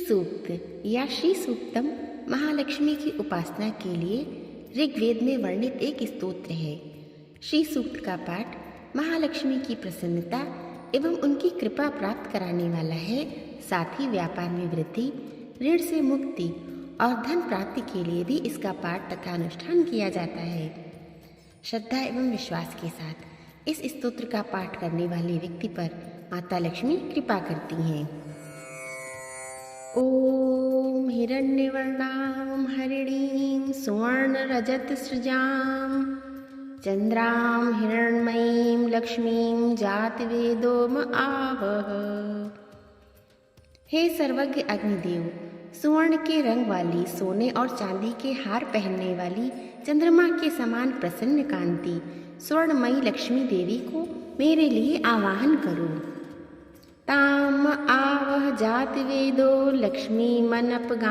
सूक्त या श्री सूक्तम महालक्ष्मी की उपासना के लिए ऋग्वेद में वर्णित एक स्तोत्र है। श्री सूक्त का पाठ महालक्ष्मी की प्रसन्नता एवं उनकी कृपा प्राप्त कराने वाला है। साथ ही व्यापार में वृद्धि, ऋण से मुक्ति और धन प्राप्ति के लिए भी इसका पाठ तथा अनुष्ठान किया जाता है। श्रद्धा एवं विश्वास के साथ इस स्तोत्र का पाठ करने वाले व्यक्ति पर माता लक्ष्मी कृपा करती हैं। ओम हिरण्यवर्णां हरिणीं सुवर्णरजतसृजां चन्द्रां हिरण्मयीं लक्ष्मीं जातवेदोम आवह। हे सर्वज्ञ अग्निदेव, सुवर्ण के रंग वाली, सोने और चांदी के हार पहनने वाली, चंद्रमा के समान प्रसन्न कांति स्वर्णमयी लक्ष्मी देवी को मेरे लिए आवाहन करो। ताम आवह जातवेदो लक्ष्मीमनपगामिनीं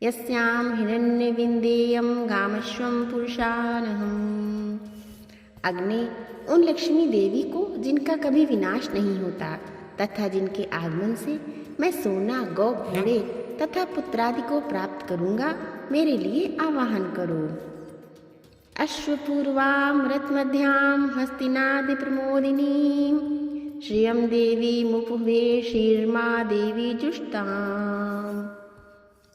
यस्यां हिरण्यविन्देयं गामश्वं पुरुषानहम्। अग्नि, उन लक्ष्मी देवी को जिनका कभी विनाश नहीं होता तथा जिनके आगमन से मैं सोना, गौ, घोड़े तथा पुत्रादि को प्राप्त करूंगा, मेरे लिए आवाहन करो। अश्वपूर्वां रथमध्यां हस्तिनादि प्रमोदिनीं श्रियं देवी मुपुवे शीर्मा देवी जुष्टाम।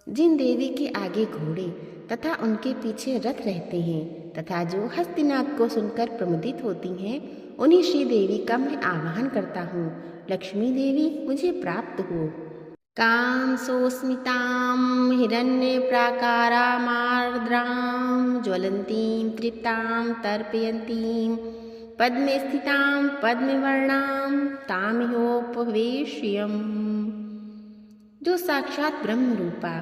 जिन देवी के आगे घोड़े तथा उनके पीछे रथ रहते हैं तथा जो हस्तिनाद को सुनकर प्रमुदित होती हैं, उन्हीं श्री देवी का मैं आवाहन करता हूँ। लक्ष्मी देवी मुझे प्राप्त हो। काम सोस्मितां हिरण्य प्राकारामार्द्रां ज्वलंतीं तृप्तां तर्पयन्तीं पद्मे स्थितां पद्मवर्णां तामिहोपवेश्यम्। जो साक्षात ब्रह्म रूपा,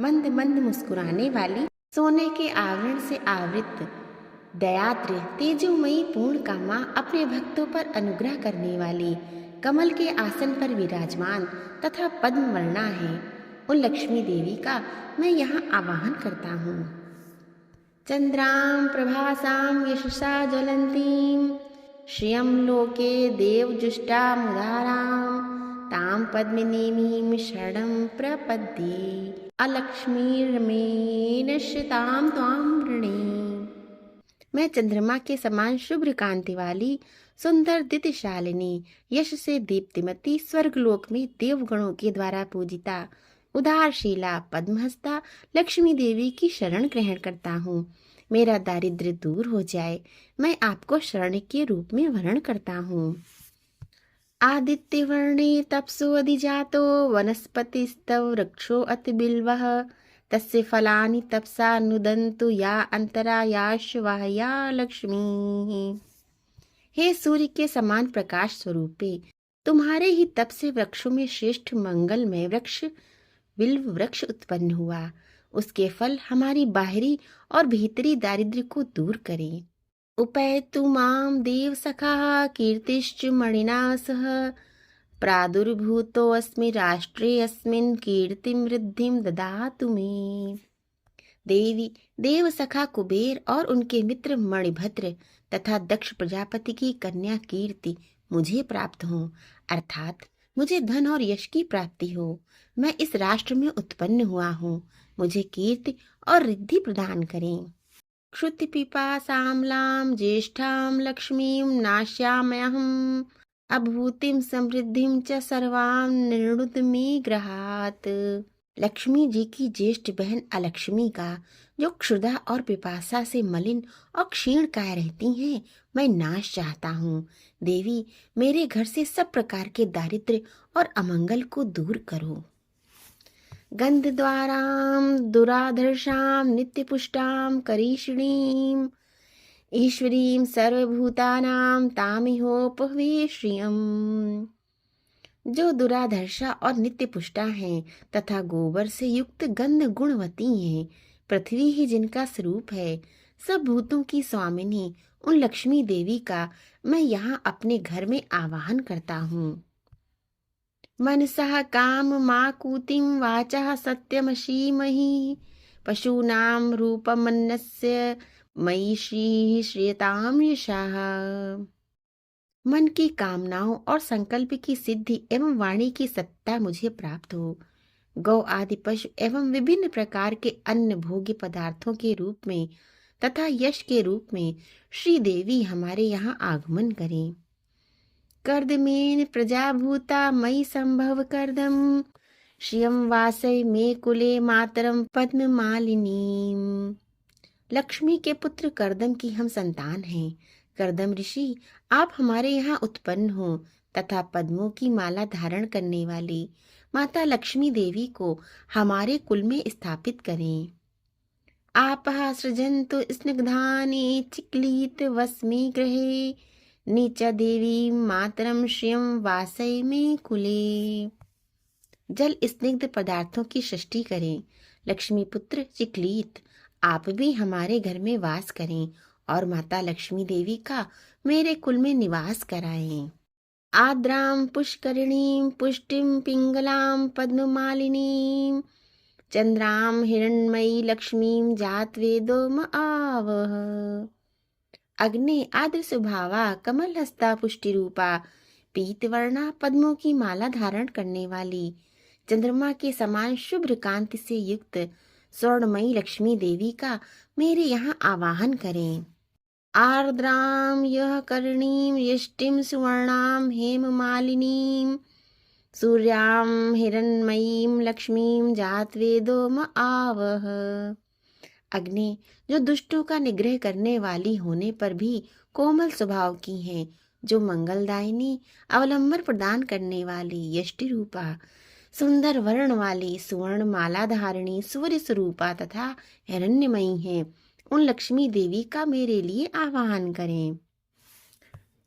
मंद मंद मुस्कुराने वाली, सोने के आवरण से आवृत, दयाद्र, तेजोमयी, पूर्ण कामा, अपने भक्तों पर अनुग्रह करने वाली, कमल के आसन पर विराजमान तथा पद्मवर्णा है, उन लक्ष्मी देवी का मैं यहाँ आवाहन करता हूँ। चंद्रां प्रभासां यशसा ज्वलंतीं श्रियं लोके देवजुष्टामुदारां तां पद्मिनीमीं शरणं प्रपद्ये अलक्ष्मीर्मे नश्यतां त्वां वृणे। मैं चंद्रमा के समान शुभ्र कांति वाली, सुंदर दित्यशालिनी, यश से दीप्तिमती, स्वर्गलोक में देवगणों के द्वारा पूजिता, उदारशीला, पद्महस्ता लक्ष्मी देवी की शरण ग्रहण करता हूँ। मेरा दारिद्र्य दूर हो जाए, मैं आपको शरण के रूप में वरण करता हूँ। आदित्य वर्णे तपसो अधिजातो वनस्पतिस्तव वृक्षो अति बिल्वः तस्य फलानि तपसा नुदन्तु या अंतरायाश्वाया लक्ष्मी। हे सूर्य के समान प्रकाश स्वरूपे, तुम्हारे ही तप से वृक्षों में श्रेष्ठ मंगलमय वृक्ष बिल्व वृक्ष उत्पन्न हुआ। उसके फल हमारी बाहरी और भीतरी दारिद्र्य को दूर करें। उपैतु मां देव सखा कीर्तिश्च मणिना सह प्रादुर्भूतोऽस्मि राष्ट्रे अस्मिन् कीर्तिं वृद्धिं ददातु मे। देवी, देव सखा कुबेर और उनके मित्र मणिभद्र तथा दक्ष प्रजापति की कन्या कीर्ति मुझे प्राप्त हो, अर्थात मुझे धन और यश की प्राप्ति हो। मैं इस राष्ट्र में उत्पन्न हुआ हूँ, मुझे कीर्ति और रिद्धि प्रदान करें। क्षुति पिपासाम्लां ज्येष्ठां लक्ष्मीं नाश्याम्यहम् अभूतिं समृद्धिं च सर्वां निर्णुत मे गृहात्। लक्ष्मी जी की ज्येष्ठ बहन अलक्ष्मी का, जो क्षुधा और पिपासा से मलिन और क्षीण काय रहती हैं, मैं नाश चाहता हूँ। देवी, मेरे घर से सब प्रकार के दारिद्र्य और अमंगल को दूर करो। गंधद्वारां दुराधर्षां नित्यपुष्टां करीषिणीं ईश्वरीं सर्वभूतानां तामिहोपवेश्यम्। जो दुराधर्षा और नित्य पुष्टा हैं तथा गोबर से युक्त गंध गुणवती हैं, पृथ्वी ही जिनका स्वरूप है, सब भूतों की स्वामिनी उन लक्ष्मी देवी का मैं यहाँ अपने घर में आवाहन करता हूँ। मनसः काम माकूतिं वाचः सत्यमशीमहि पशूनां रूपमन्नस्य मयि श्रीः श्रियतां यशः। मन की कामनाओं और संकल्प की सिद्धि एवं वाणी की सत्ता मुझे प्राप्त हो। गौ आदि पशु एवं विभिन्न प्रकार के अन्य भोग्य पदार्थों के रूप में तथा यश के रूप में श्री देवी हमारे यहाँ आगमन करें। कर्दमेन प्रजाभूता मयि संभव कर्दम श्रियं वासय मे कुले मातरम पद्म मालिनी। लक्ष्मी के पुत्र कर्दम की हम संतान हैं। कर्दम ऋषि, आप हमारे यहाँ उत्पन्न हो तथा पद्मों की माला धारण करने वाली माता लक्ष्मी देवी को हमारे कुल में स्थापित करें। आपः सृजन्तु स्निग्धानि चिक्लित वस्मि गृहे नीच देवी मातरम श्रियं वासय मे कुले। जल स्निग्ध पदार्थों की सृष्टि करें। लक्ष्मी पुत्र चिक्लीत, आप भी हमारे घर में वास करें और माता लक्ष्मी देवी का मेरे कुल में निवास कराएं। आद्राम पुष्करिणीं पुष्टिं पिंगलां पद्ममालिनीं चंद्राम हिरण्मयी लक्ष्मीं जातवेदो म आवह। अग्नि आद्र स्वभावा कमल हस्ता पुष्टि रूपा पीतवर्णा पद्मों की माला धारण करने वाली चंद्रमा के समान शुभ्र कांति से युक्त स्वर्णमयी लक्ष्मी देवी का मेरे यहाँ आवाहन करें। आर्द्रां यह कर्णीं यष्टिं सुवर्णां हेममालिनीं सूर्यां हिरण्मयीं लक्ष्मीं जातवेदो म आवह। अग्नि, जो दुष्टों का निग्रह करने वाली होने पर भी कोमल स्वभाव की हैं, जो मंगलदायिनी अवलंबन प्रदान करने वाली यष्टि रूपा सुंदर वर्ण वाली सुवर्ण माला धारिणी सूर्य स्वरूपा तथा हिरण्यमयी हैं, उन लक्ष्मी देवी का मेरे लिए आवाहन करें।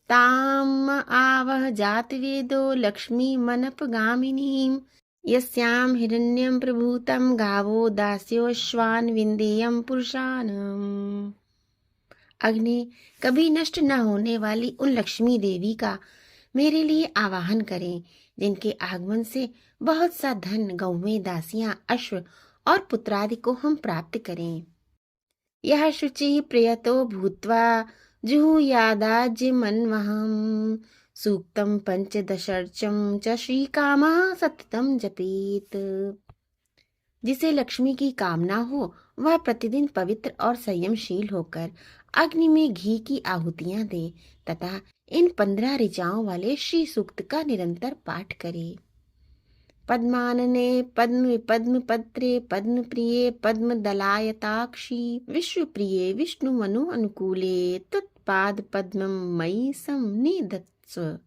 ताम आवह जातवेदो लक्ष्मी मनपगामिनीं यस्यां हिरण्यं प्रभूतं गावो दास्योश्वान विंदेयं पुरुषानम्। अग्नि, कभी नष्ट न होने वाली उन लक्ष्मी देवी का मेरे लिए आवाहन करें, जिनके आगमन से बहुत सा धन गौवें दासियां अश्व और पुत्रादि को हम प्राप्त करें। यह शुचि प्रियतो भूत्वा जुहुयादाज्यमन्वहम् सूक्तम पंचदशर्चम च श्रीकामः सततम जपेत। जिसे लक्ष्मी की कामना हो वह प्रतिदिन पवित्र और संयमशील होकर अग्नि में घी की आहुतियां दे तथा इन 15 ऋचाओं वाले श्री सूक्त का निरंतर पाठ करे। पद्मानने पद्म विपद्म पत्रे पद्म प्रिये पद्म दलायताक्षी विश्व प्रिये विष्णु मनु अनुकूले तत्पाद पद्मं मयि संनिधत्स्व।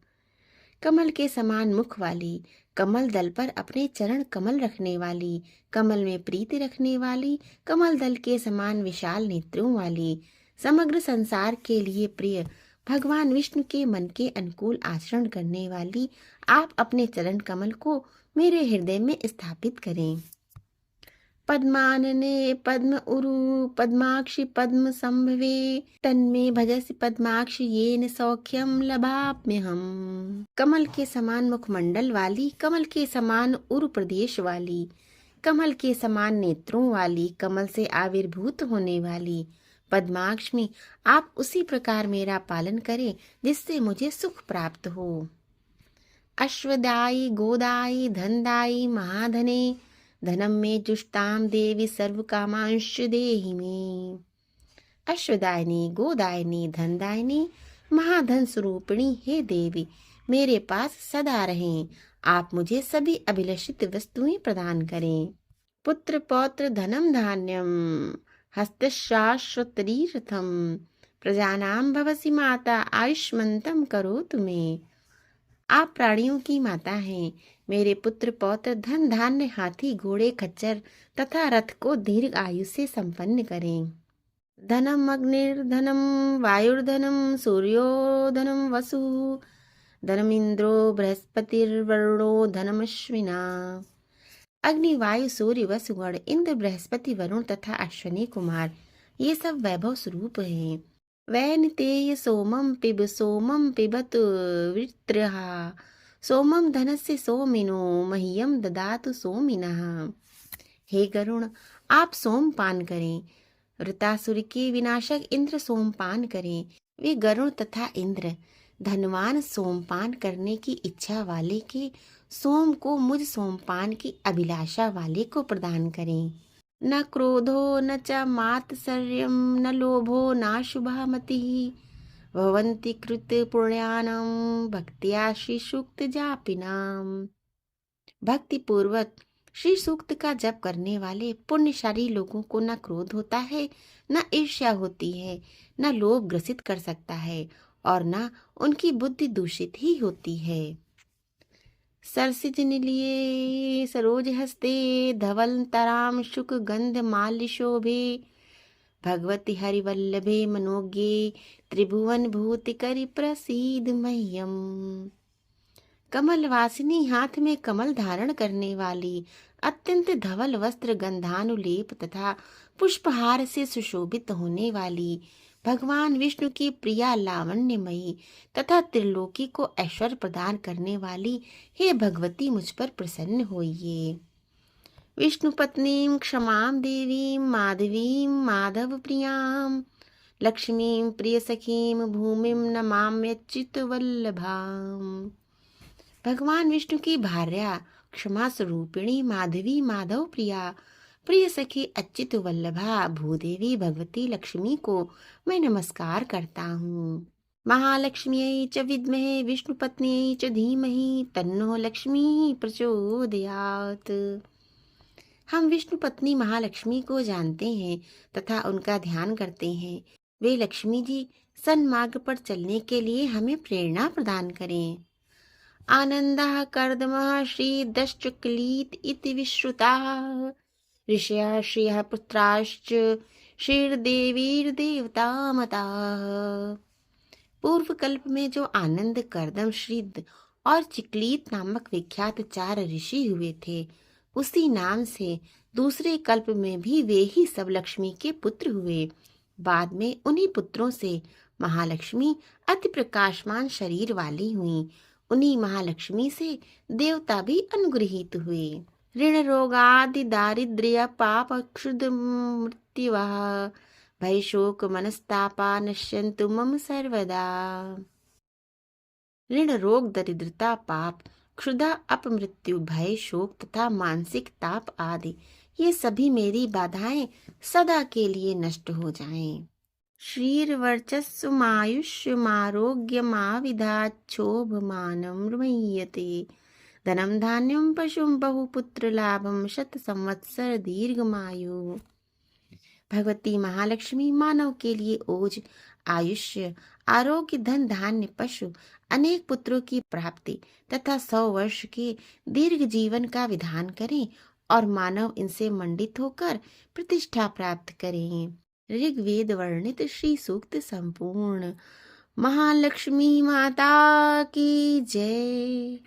कमल के समान मुख वाली, कमल दल पर अपने चरण कमल रखने वाली, कमल में प्रीति रखने वाली, कमल दल के समान विशाल नेत्रों वाली, समग्र संसार के लिए प्रिय, भगवान विष्णु के मन के अनुकूल आचरण करने वाली आप अपने चरण कमल को मेरे हृदय में स्थापित करें। पद्मानने पद्म उरु पद्माक्षि पद्म संभवे तन्मे भजसि पद्माक्षि येन सौख्यम लभाम्यहम्। कमल के समान मुखमंडल वाली, कमल के समान उरु प्रदेश वाली, कमल के समान नेत्रों वाली, कमल से आविर्भूत होने वाली पद्माक्ष में आप उसी प्रकार मेरा पालन करें जिससे मुझे सुख प्राप्त हो। अश्वदायी गोदायी धनदायी महाधने धनम में जुष्टाम देवी सर्व कामांश देहि में। अश्वदायिनी गोदायिनी धनदायिनी महाधन स्वरूपिणी हे देवी, मेरे पास सदा रहें, आप मुझे सभी अभिलषित वस्तुएं प्रदान करें। पुत्र पौत्र धनम धान्यम हस्तशाश्वतरीर्थम प्रजानाम भवसि माता आयुष्मंतम करोतु मे। आप प्राणियों की माता हैं, मेरे पुत्र पौत्र धन धान्य हाथी घोड़े खच्चर तथा रथ को दीर्घ आयु से संपन्न करें। धनम अग्निर्धनम वायुर्धनम सूर्यो धनम वसु धनम इंद्रो बृहस्पतिर्वरुणो धनमश्विना। अग्नि वायु सूर्य वसु गण इंद्र बृहस्पति वरुण तथा अश्विनी कुमार ये सब वैभव स्वरूप हैं। वैनतेय सोमं पिबतु वृत्रः सोमं धनस्य सोमिनो मह्यम ददातु सोमिनः। हे गरुण, आप सोम पान करें। वृतासुर के विनाशक इंद्र सोमपान करें। वे गरुण तथा इंद्र धनवान सोमपान करने की इच्छा वाले के सोम को मुझ सोमपान की अभिलाषा वाले को प्रदान करें। न क्रोधो न च मात्सर्यं न लोभो न शुभा मतिः भवन्ति कृत पुण्यानां भक्त्या श्री सूक्त जापिनाम। भक्ति पूर्वक श्री सूक्त का जप करने वाले पुण्यशाली लोगों को न क्रोध होता है, न ईर्ष्या होती है, न लोभ ग्रसित कर सकता है और न उनकी बुद्धि दूषित ही होती है। सरसिज निलिये सरोज हस्ते धवल तराम शुक गंध माल्य शोभे भगवती हरिवल्लभे मनोज्ञे त्रिभुवन भूति करि प्रसीद मह्यम। कमल वासिनी हाथ में कमल धारण करने वाली, अत्यंत धवल वस्त्र गंधानुलेप तथा पुष्पहार से सुशोभित होने वाली, भगवान विष्णु की प्रिया लावण्यमयी तथा त्रिलोकी को ऐश्वर्य प्रदान करने वाली हे भगवती मुझ पर प्रसन्न होइए। विष्णु पत्नीं क्षमां देवीं माधवीं माधव प्रियां लक्ष्मीं प्रिय सखीं भूमिं नमाम्यच्युत वल्लभाम्। भगवान विष्णु की भार्या क्षमा स्वरूपिणी माधवी माधव प्रिया प्रिय सखी अच्युत वल्लभा भूदेवी भगवती लक्ष्मी को मैं नमस्कार करता हूँ। महालक्ष्म्यै च विद्महे विष्णुपत्न्यै च धीमहि तन्नो लक्ष्मी प्रचोदयात्। हम विष्णु पत्नी महालक्ष्मी को जानते हैं तथा उनका ध्यान करते हैं। वे लक्ष्मी जी सन्मार्ग पर चलने के लिए हमें प्रेरणा प्रदान करें। आनंदः कर्दमः श्रीदश्चक्लीत इति विश्रुताः ऋषयः श्रियः पुत्राश्च श्रीर्देवीर्देवतामताः। पूर्व कल्प में जो आनंद कर्दम श्रीद और चिकलीत नामक विख्यात 4 ऋषि हुए थे, उसी नाम से दूसरे कल्प में भी वे ही सब लक्ष्मी के पुत्र हुए। बाद में उन्हीं पुत्रों से महालक्ष्मी अति प्रकाशमान शरीर वाली हुई। उन्हीं महालक्ष्मी से देवता भी अनुग्रहित हुए। ऋण रोगादि दारिद्र्य पाप क्षुद मृत्युवा भय शोक मनस्तापा नश्यन्तु मम सर्वदा। ऋण रोग दरिद्रता पाप क्षुधा अपमृत्यु भय शोक तथा मानसिक ताप आदि ये सभी मेरी बाधाएं सदा के लिए नष्ट हो जाएं। श्रीर्वर्चस्सुमायुष्यमारोग्यमाविधाच्छोभमानं मह्यते धनं धान्यं पशुं बहुपुत्रलाभं शतसंवत्सर दीर्घमायु। भगवती महालक्ष्मी मानव के लिए ओज आयुष्य आरोग्य धन धान्य पशु अनेक पुत्रों की प्राप्ति तथा 100 वर्ष के दीर्घ जीवन का विधान करें और मानव इनसे मंडित होकर प्रतिष्ठा प्राप्त करें। ऋग्वेद वर्णित श्री सूक्त संपूर्ण। महालक्ष्मी माता की जय।